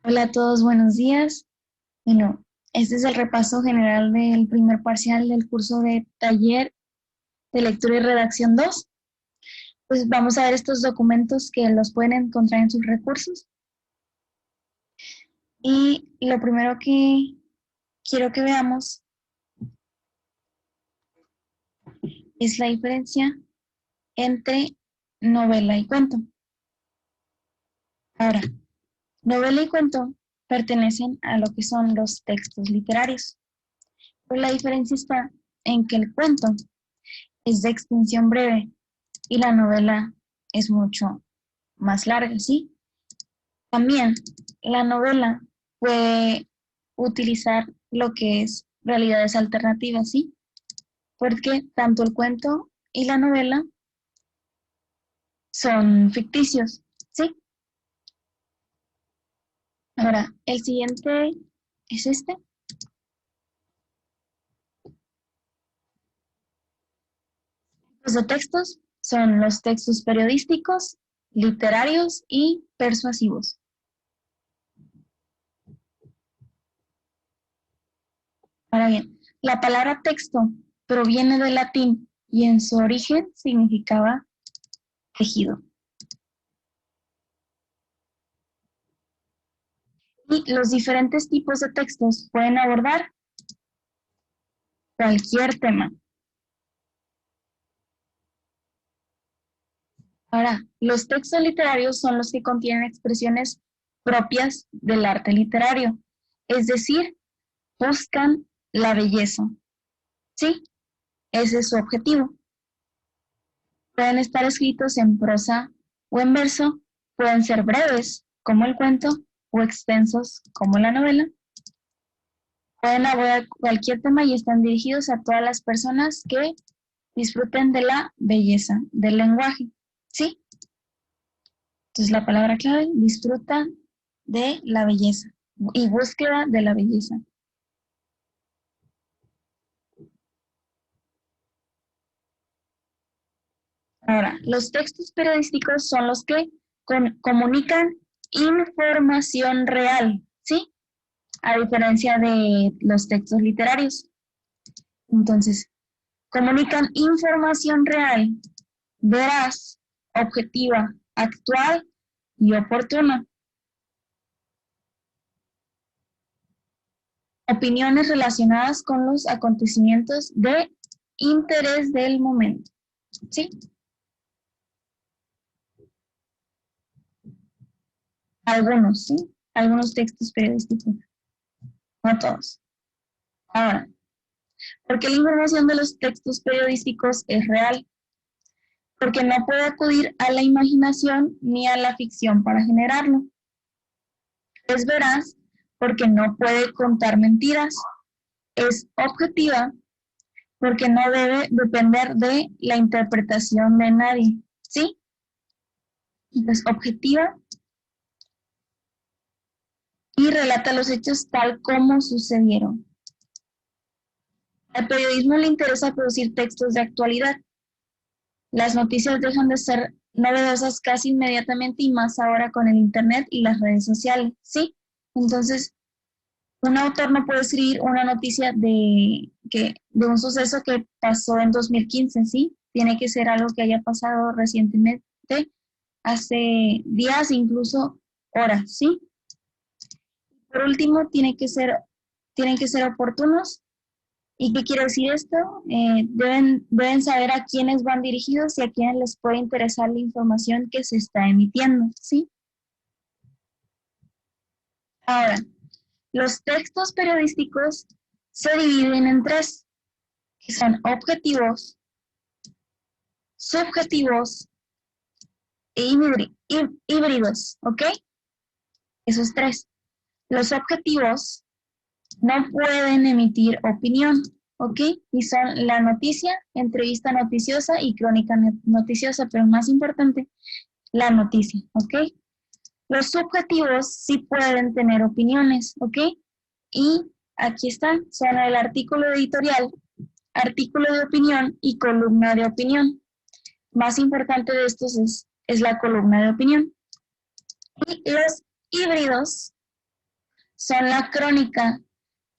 Hola a todos, buenos días. Bueno, este es el repaso general del primer parcial del curso de taller de lectura y redacción 2. Pues vamos a ver estos documentos que los pueden encontrar en sus recursos. Y lo primero que quiero que veamos es la diferencia entre novela y cuento. Ahora, novela y cuento pertenecen a lo que son los textos literarios. Pero la diferencia está en que el cuento es de extensión breve y la novela es mucho más larga, ¿sí? También la novela puede utilizar lo que es realidades alternativas, ¿sí? Porque tanto el cuento y la novela son ficticios, ¿sí? Ahora, el siguiente es este. Los de textos son los textos periodísticos, literarios y persuasivos. Ahora bien, la palabra texto proviene del latín y en su origen significaba tejido. Y los diferentes tipos de textos pueden abordar cualquier tema. Ahora, los textos literarios son los que contienen expresiones propias del arte literario, es decir, buscan la belleza. ¿Sí? Ese es su objetivo. Pueden estar escritos en prosa o en verso, pueden ser breves, como el cuento, o extensos, como la novela. Pueden abordar cualquier tema y están dirigidos a todas las personas que disfruten de la belleza del lenguaje. ¿Sí? Entonces la palabra clave, disfruta de la belleza y búsqueda de la belleza. Ahora, los textos periodísticos son los que comunican información real, ¿sí? A diferencia de los textos literarios. Entonces, comunican información real, veraz, objetiva, actual y oportuna. Opiniones relacionadas con los acontecimientos de interés del momento. ¿Sí? Algunos, ¿sí? Algunos textos periodísticos, no todos. Ahora, ¿por qué la información de los textos periodísticos es real? Porque no puede acudir a la imaginación ni a la ficción para generarlo. Es veraz porque no puede contar mentiras. Es objetiva porque no debe depender de la interpretación de nadie. ¿Sí? Entonces, objetiva y relata los hechos tal como sucedieron. Al periodismo le interesa producir textos de actualidad. Las noticias dejan de ser novedosas casi inmediatamente y más ahora con el internet y las redes sociales, ¿sí? Entonces, un autor no puede escribir una noticia de un suceso que pasó en 2015, ¿sí? Tiene que ser algo que haya pasado recientemente, hace días, incluso horas, ¿sí? Por último, tienen que ser oportunos. ¿Y qué quiere decir esto? Deben saber a quiénes van dirigidos y a quiénes les puede interesar la información que se está emitiendo, ¿sí? Ahora, los textos periodísticos se dividen en tres, que son objetivos, subjetivos e híbridos, ¿ok? Esos tres. Los objetivos no pueden emitir opinión, ¿ok? Y son la noticia, entrevista noticiosa y crónica noticiosa, pero más importante, la noticia, ¿ok? Los subjetivos sí pueden tener opiniones, ¿ok? Y aquí están, son el artículo editorial, artículo de opinión y columna de opinión. Más importante de estos es la columna de opinión. Y los híbridos son la crónica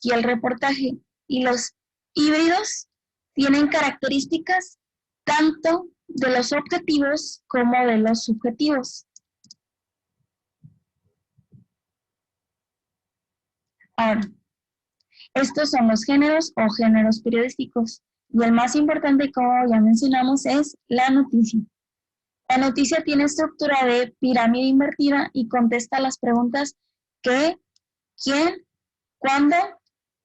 y el reportaje, y los híbridos tienen características tanto de los objetivos como de los subjetivos. Ahora, estos son los géneros o géneros periodísticos. Y el más importante, como ya mencionamos, es la noticia. La noticia tiene estructura de pirámide invertida y contesta las preguntas ¿qué?, ¿quién?, ¿cuándo?,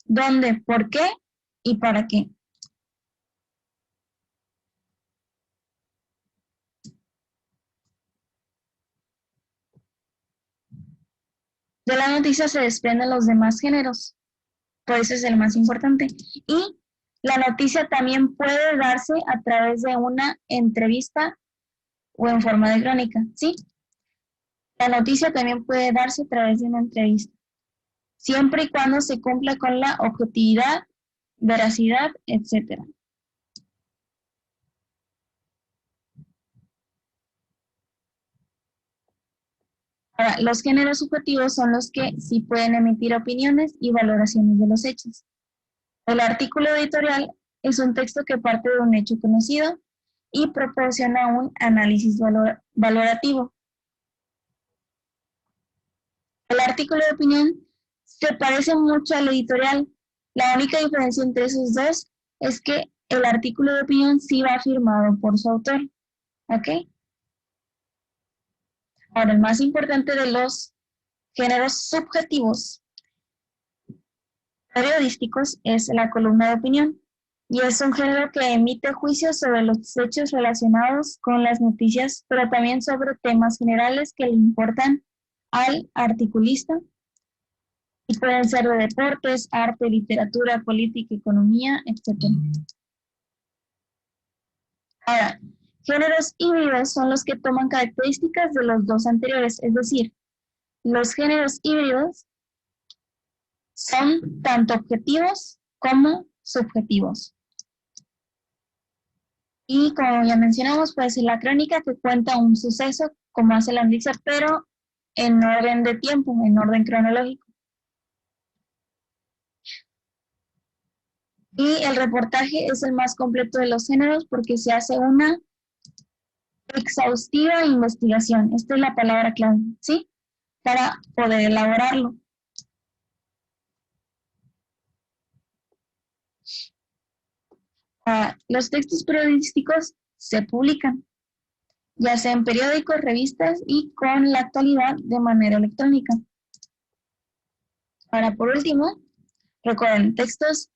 ¿dónde?, ¿por qué? Y ¿para qué? De la noticia se desprenden los demás géneros, por eso es el más importante. Y la noticia también puede darse a través de una entrevista o en forma de crónica, ¿sí? La noticia también puede darse a través de una entrevista, siempre y cuando se cumpla con la objetividad, veracidad, etc. Ahora, los géneros subjetivos son los que sí pueden emitir opiniones y valoraciones de los hechos. El artículo editorial es un texto que parte de un hecho conocido y proporciona un análisis valorativo. El artículo de opinión se parece mucho al editorial. La única diferencia entre esos dos es que el artículo de opinión sí va firmado por su autor. ¿Ok? Ahora, el más importante de los géneros subjetivos periodísticos es la columna de opinión. Y es un género que emite juicios sobre los hechos relacionados con las noticias, pero también sobre temas generales que le importan al articulista. Y pueden ser de deportes, arte, literatura, política, economía, etc. Ahora, géneros híbridos son los que toman características de los dos anteriores, es decir, los géneros híbridos son tanto objetivos como subjetivos. Y como ya mencionamos, puede ser la crónica que cuenta un suceso, como hace la noticia, pero en orden de tiempo, en orden cronológico. Y el reportaje es el más completo de los géneros porque se hace una exhaustiva investigación. Esta es la palabra clave, ¿sí? Para poder elaborarlo. Los textos periodísticos se publican, ya sea en periódicos, revistas y con la actualidad de manera electrónica. Ahora, por último, recuerden, textos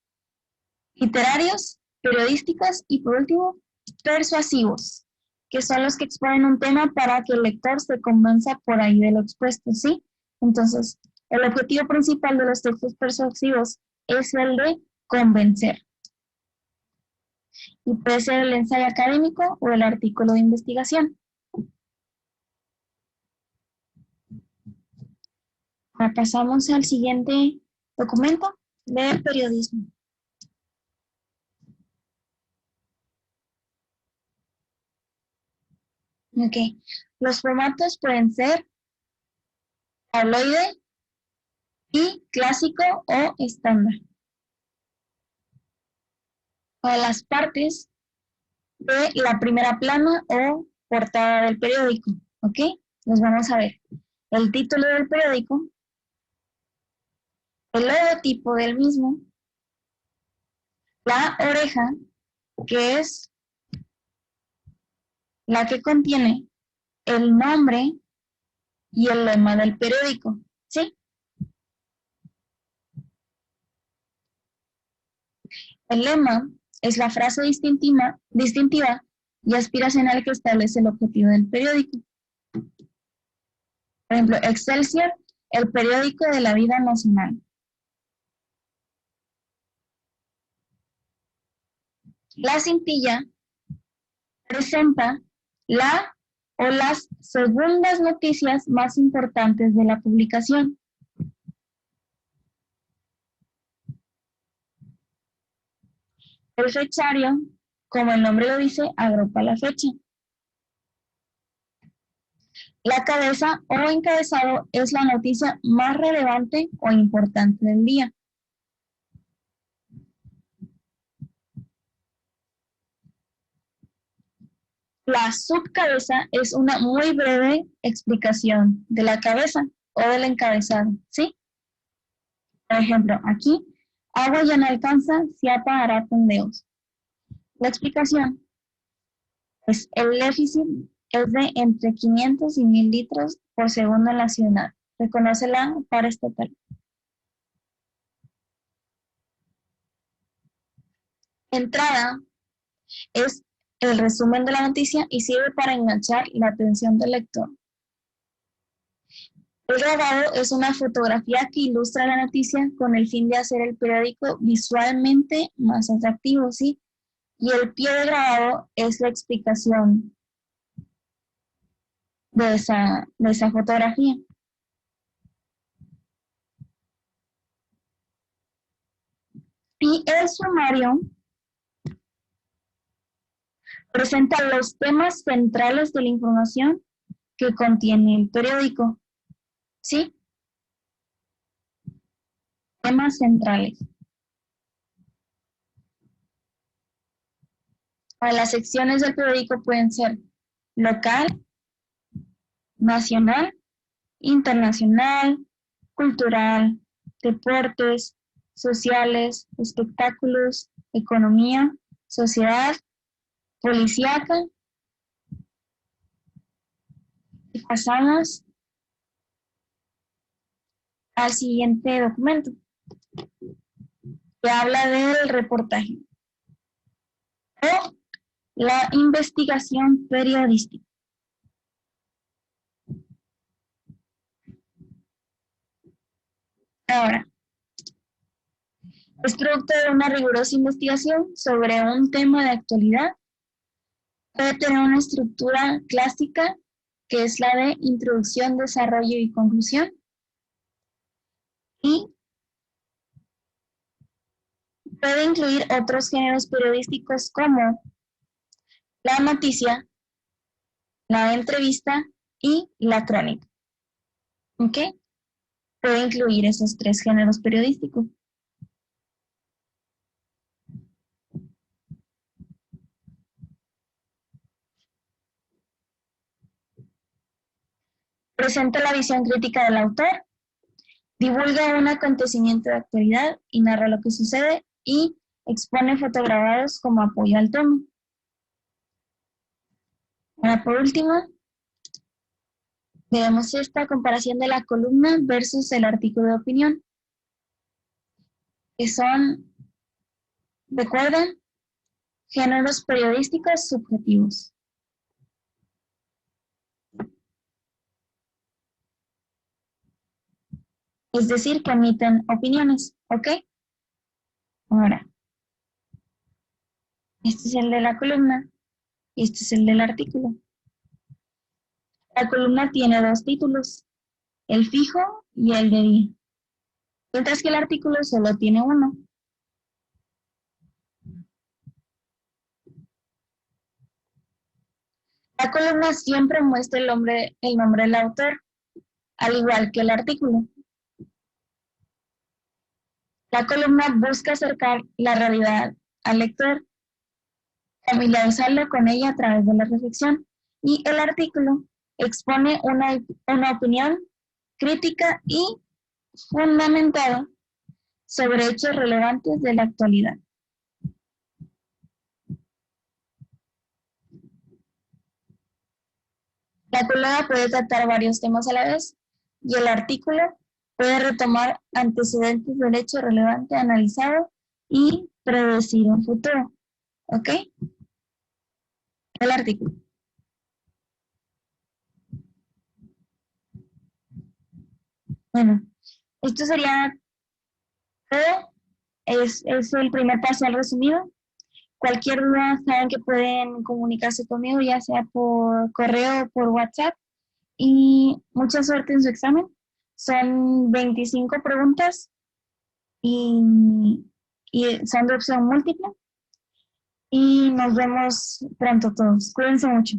literarios, periodísticos y, por último, persuasivos, que son los que exponen un tema para que el lector se convenza por ahí de lo expuesto, ¿sí? Entonces, el objetivo principal de los textos persuasivos es el de convencer. Y puede ser el ensayo académico o el artículo de investigación. Ahora pasamos al siguiente documento de periodismo. Ok, los formatos pueden ser tabloide y clásico o estándar. Para las partes de la primera plana o portada del periódico, ¿ok? Los vamos a ver. El título del periódico, el logotipo del mismo, la oreja, que es la que contiene el nombre y el lema del periódico, ¿sí? El lema es la frase distintiva y aspiracional que establece el objetivo del periódico. Por ejemplo, Excelsior, el periódico de la vida nacional. La cintilla presenta la o las segundas noticias más importantes de la publicación. El fechario, como el nombre lo dice, agrupa la fecha. La cabeza o encabezado es la noticia más relevante o importante del día. La subcabeza es una muy breve explicación de la cabeza o del encabezado, ¿sí? Por ejemplo, aquí, agua ya no alcanza, Ciapa hará tondeos. La explicación es el déficit es de entre 500 y 1000 litros por segundo en la ciudad. Reconoce la paraestatal. Entrada es el resumen de la noticia y sirve para enganchar la atención del lector. El grabado es una fotografía que ilustra la noticia con el fin de hacer el periódico visualmente más atractivo, ¿sí? Y el pie de grabado es la explicación de esa fotografía. Y el sumario presenta los temas centrales de la información que contiene el periódico, ¿sí? Temas centrales. Las secciones del periódico pueden ser local, nacional, internacional, cultural, deportes, sociales, espectáculos, economía, sociedad, policíaca. Y pasamos al siguiente documento, que habla del reportaje o la investigación periodística. Ahora, es producto de una rigurosa investigación sobre un tema de actualidad. Puede tener una estructura clásica, que es la de introducción, desarrollo y conclusión. Y puede incluir otros géneros periodísticos como la noticia, la entrevista y la crónica. ¿Ok? Puede incluir esos tres géneros periodísticos. Presenta la visión crítica del autor, divulga un acontecimiento de actualidad y narra lo que sucede y expone fotograbados como apoyo al tema. Ahora, por último, veamos esta comparación de la columna versus el artículo de opinión, que son, recuerden, géneros periodísticos subjetivos. Es decir, que emiten opiniones, ¿ok? Ahora, este es el de la columna y este es el del artículo. La columna tiene dos títulos, el fijo y el de día, mientras que el artículo solo tiene uno. La columna siempre muestra el nombre del autor, al igual que el artículo. La columna busca acercar la realidad al lector, familiarizarlo con ella a través de la reflexión, y el artículo expone una opinión crítica y fundamentada sobre hechos relevantes de la actualidad. La columna puede tratar varios temas a la vez y el artículo puede retomar antecedentes del hecho relevante analizado y predecir un futuro. ¿Ok? El artículo. Bueno, esto sería todo. Es el primer paso al resumido. Cualquier duda, saben que pueden comunicarse conmigo, ya sea por correo o por WhatsApp. Y mucha suerte en su examen. Son 25 preguntas y, y son de opción múltiple. Y nos vemos pronto todos. Cuídense mucho.